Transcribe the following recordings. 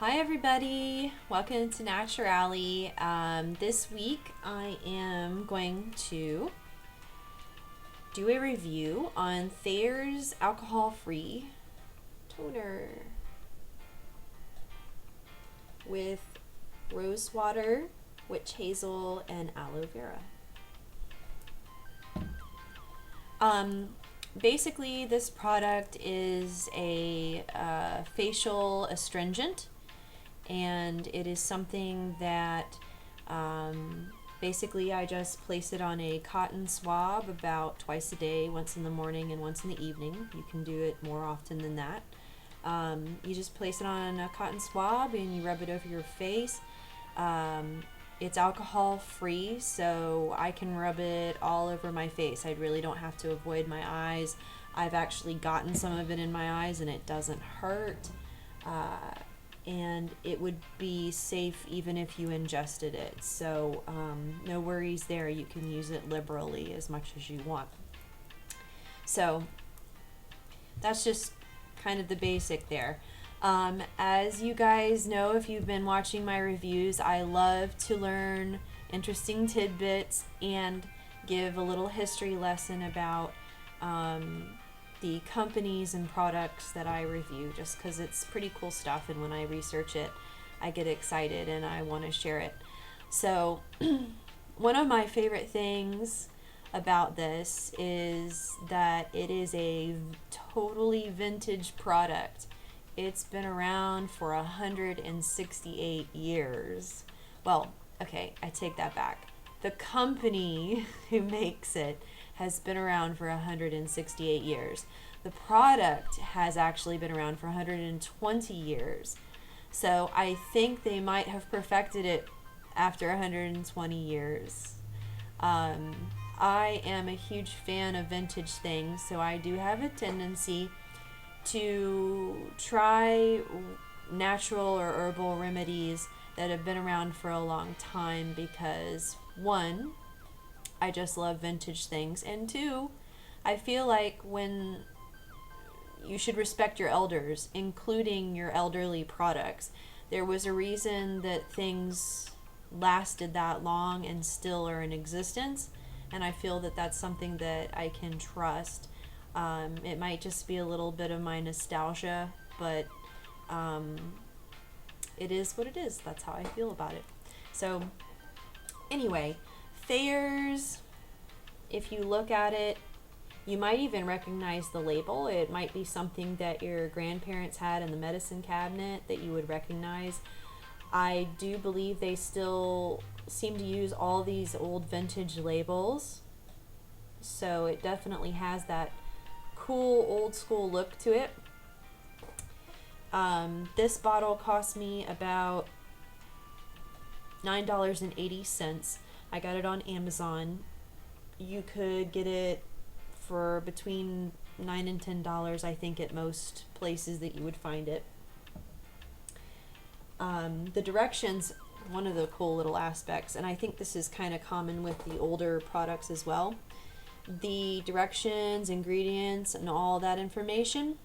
Hi everybody, welcome to Naturally. This week I am going to do a review on Thayers Alcohol-Free Toner with rose water, witch hazel, and aloe vera. Basically this product is a facial astringent, and it is something that basically I just place it on a cotton swab about twice a day, once in the morning and once in the evening. You can do it more often than that. You just place it on a cotton swab and you rub it over your face. It's alcohol free, so I can rub it all over my face. I really don't have to avoid my eyes. I've actually gotten some of it in my eyes and it doesn't hurt. And it would be safe even if you ingested it. So no worries there. You can use it liberally as much as you want. So that's just kind of the basic there. As you guys know, if you've been watching my reviews, I love to learn interesting tidbits and give a little history lesson about the companies and products that I review, just because it's pretty cool stuff, and when I research it I get excited and I want to share it. So one of my favorite things about this is that it is a totally vintage product. It's been around for 168 years. Well, okay, I take that back. The company who makes it has been around for 168 years. The product has actually been around for 120 years. So I think they might have perfected it after 120 years. I am a huge fan of vintage things, so I do have a tendency to try natural or herbal remedies that have been around for a long time because, one, I just love vintage things, and two, I feel like when you should respect your elders, including your elderly products. There was a reason that things lasted that long and still are in existence, and I feel that that's something that I can trust. It might just be a little bit of my nostalgia, but it is what it is. That's how I feel about it. So anyway, Thayers, if you look at it, you might even recognize the label. It might be something that your grandparents had in the medicine cabinet that you would recognize. I do believe they still seem to use all these old vintage labels, so it definitely has that cool old school look to it. This bottle cost me about $9.80. I got it on Amazon. You could get it for between $9 and $10, I think, at most places that you would find it. The directions, one of the cool little aspects, and I think this is kind of common with the older products as well. The directions, ingredients, and all that information,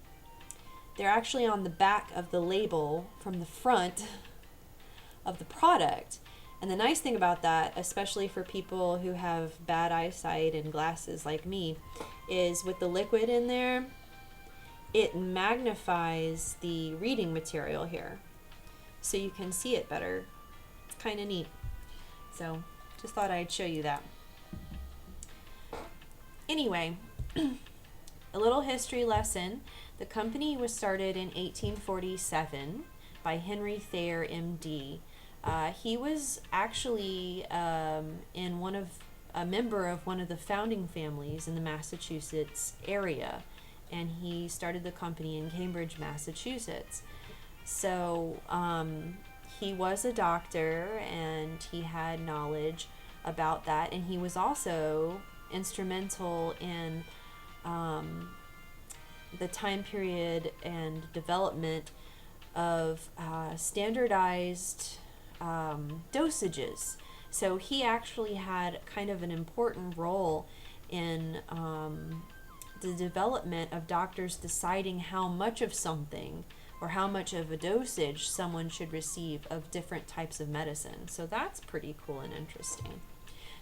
they're actually on the back of the label from the front of the product. And the nice thing about that, especially for people who have bad eyesight and glasses like me, is with the liquid in there, it magnifies the reading material here, so you can see it better. It's kind of neat. So just thought I'd show you that. Anyway, a little history lesson. The company was started in 1847 by Henry Thayer, MD. He was actually a member of one of the founding families in the Massachusetts area, and he started the company in Cambridge, Massachusetts. So he was a doctor and he had knowledge about that, and he was also instrumental in the time period and development of standardized dosages. So he actually had kind of an important role in the development of doctors deciding how much of something or how much of a dosage someone should receive of different types of medicine. So that's pretty cool and interesting.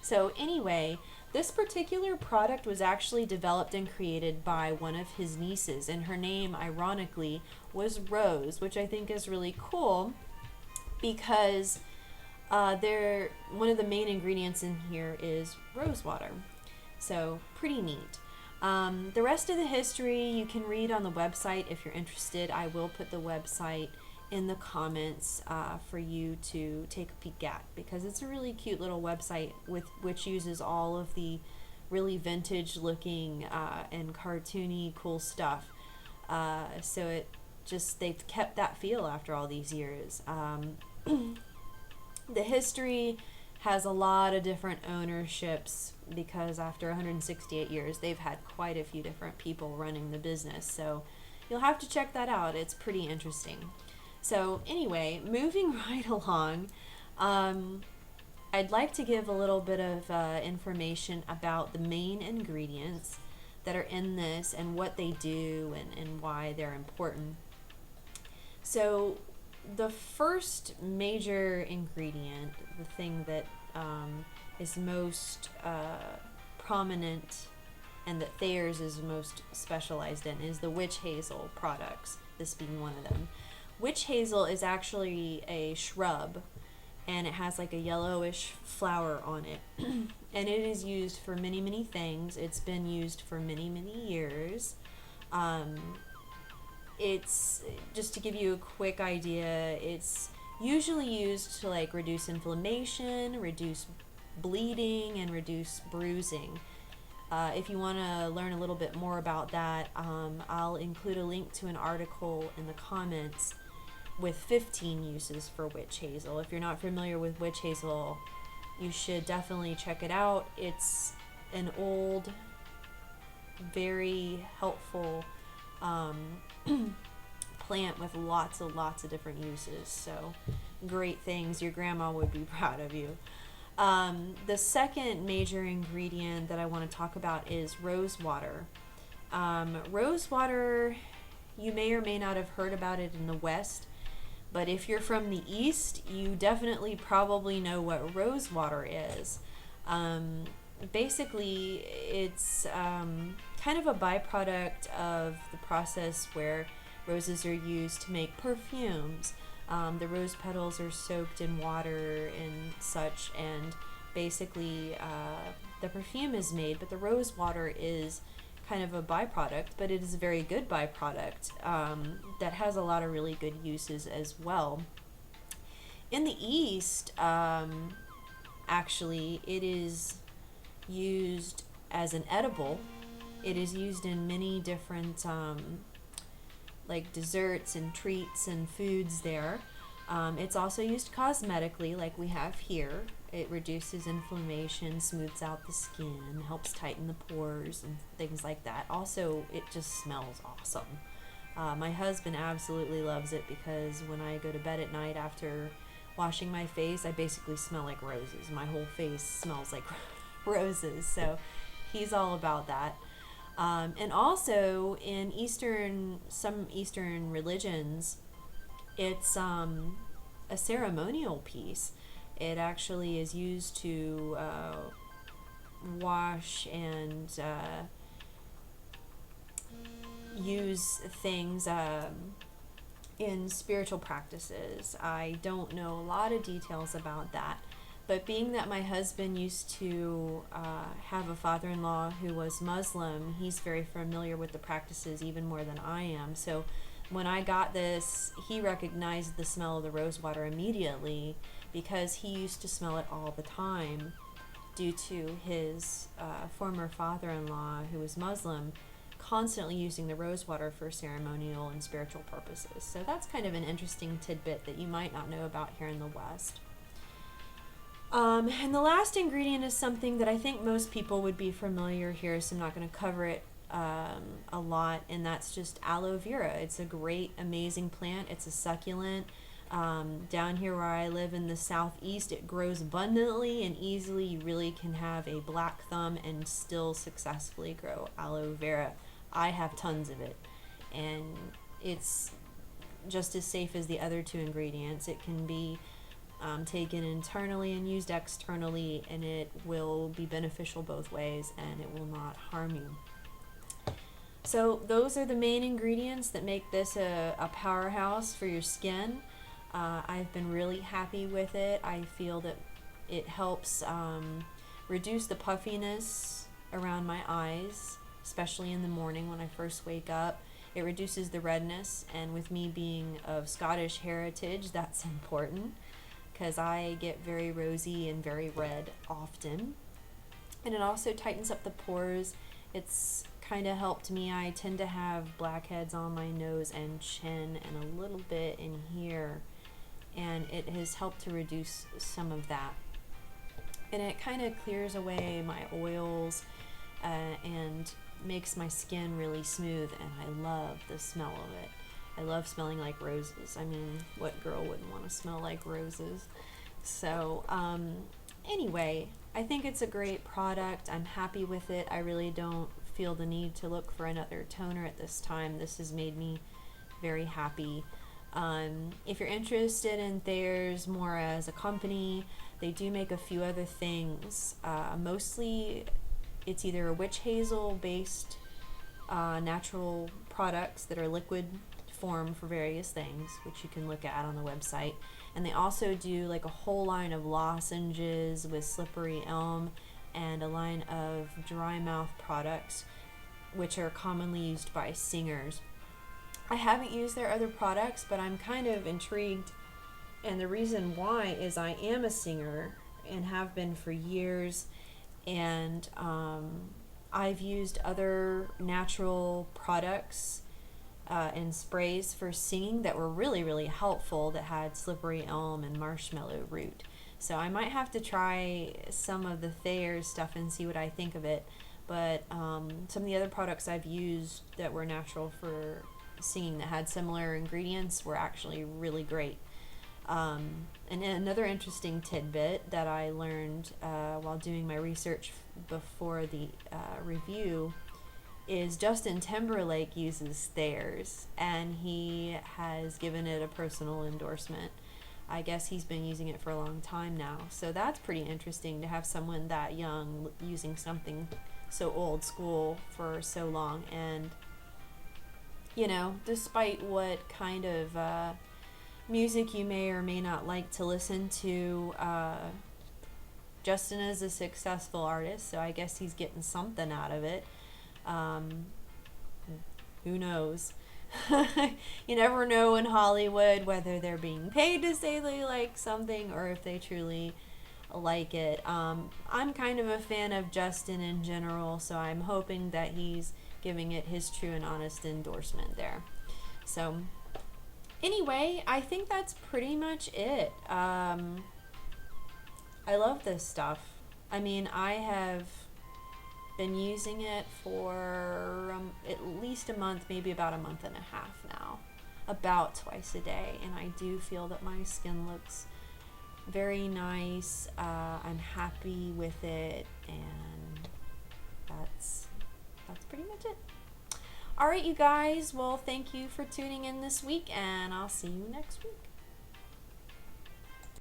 So anyway, this particular product was actually developed and created by one of his nieces, and her name, ironically, was Rose, which I think is really cool because one of the main ingredients in here is rose water. So pretty neat. The rest of the history you can read on the website if you're interested. I will put the website in the comments for you to take a peek at, because it's a really cute little website which uses all of the really vintage looking and cartoony cool stuff. So they've kept that feel after all these years. The history has a lot of different ownerships because after 168 years they've had quite a few different people running the business. So you'll have to check that out. It's pretty interesting. So anyway, moving right along, I'd like to give a little bit of information about the main ingredients that are in this and what they do and why they're important. So the first major ingredient, the thing that is most prominent and that Thayers is most specialized in, is the witch hazel products, this being one of them. Witch hazel is actually a shrub, and it has like a yellowish flower on it. And it is used for many, many things. It's been used for many, many years. It's, just to give you a quick idea, it's usually used to like reduce inflammation, reduce bleeding, and reduce bruising. If you want to learn a little bit more about that, I'll include a link to an article in the comments with 15 uses for witch hazel. If you're not familiar with witch hazel, you should definitely check it out. It's an old, very helpful plant with lots of different uses. So great things. Your grandma would be proud of you. The second major ingredient that I want to talk about is rose water. Rose water, you may or may not have heard about it in the West, but if you're from the East, you definitely probably know what rose water is. Basically, it's kind of a byproduct of the process where roses are used to make perfumes. The rose petals are soaked in water and such, and basically the perfume is made, but the rose water is kind of a byproduct, but it is a very good byproduct that has a lot of really good uses as well. In the East, actually, it is used as an edible. It is used in many different like desserts and treats and foods there. It's also used cosmetically, like we have here. It reduces inflammation, smooths out the skin, helps tighten the pores and things like that. Also, it just smells awesome. My husband absolutely loves it because when I go to bed at night after washing my face, I basically smell like roses. My whole face smells like roses, so he's all about that. And also in some Eastern religions, it's a ceremonial piece. It actually is used to wash and use things in spiritual practices. I don't know a lot of details about that, but being that my husband used to have a father-in-law who was Muslim, he's very familiar with the practices even more than I am. So when I got this, he recognized the smell of the rose water immediately because he used to smell it all the time due to his former father-in-law, who was Muslim, constantly using the rose water for ceremonial and spiritual purposes. So that's kind of an interesting tidbit that you might not know about here in the West. And the last ingredient is something that I think most people would be familiar here, so I'm not going to cover it a lot, and that's just aloe vera. It's a great, amazing plant. It's a succulent. Down here where I live in the southeast, it grows abundantly and easily. You really can have a black thumb and still successfully grow aloe vera. I have tons of it, and it's just as safe as the other two ingredients. It can be taken internally and used externally, and it will be beneficial both ways, and it will not harm you. So those are the main ingredients that make this a powerhouse for your skin. I've been really happy with it. I feel that it helps reduce the puffiness around my eyes, especially in the morning when I first wake up. It reduces the redness, and with me being of Scottish heritage, that's important because I get very rosy and very red often. And it also tightens up the pores. It's kind of helped me. I tend to have blackheads on my nose and chin and a little bit in here, and it has helped to reduce some of that. And it kind of clears away my oils and makes my skin really smooth, and I love the smell of it. I love smelling like roses. I mean, what girl wouldn't want to smell like roses? So anyway, I think it's a great product. I'm happy with it. I really don't feel the need to look for another toner at this time. This has made me very happy. If you're interested in Thayers more as a company, they do make a few other things. Mostly it's either a witch hazel based natural products that are liquid form for various things, which you can look at on the website. And they also do like a whole line of lozenges with slippery elm and a line of dry mouth products, which are commonly used by singers. I haven't used their other products, but I'm kind of intrigued, and the reason why is I am a singer and have been for years, and I've used other natural products and sprays for singing that were really, really helpful, that had slippery elm and marshmallow root. So I might have to try some of the Thayers stuff and see what I think of it. But some of the other products I've used that were natural for singing that had similar ingredients were actually really great. And another interesting tidbit that I learned while doing my research before the review is Justin Timberlake uses Thayers, and he has given it a personal endorsement. I guess he's been using it for a long time now. So that's pretty interesting to have someone that young using something so old school for so long. And, you know, despite what kind of music you may or may not like to listen to, Justin is a successful artist, so I guess he's getting something out of it. Who knows? You never know in Hollywood whether they're being paid to say they like something or if they truly like it. I'm kind of a fan of Justin in general, so I'm hoping that he's giving it his true and honest endorsement there. So anyway, I think that's pretty much it. I love this stuff. I mean, I have been using it for at least a month, maybe about a month and a half now, about twice a day, and I do feel that my skin looks very nice. I'm happy with it, and that's pretty much it. All right, you guys, well, thank you for tuning in this week, and I'll see you next week.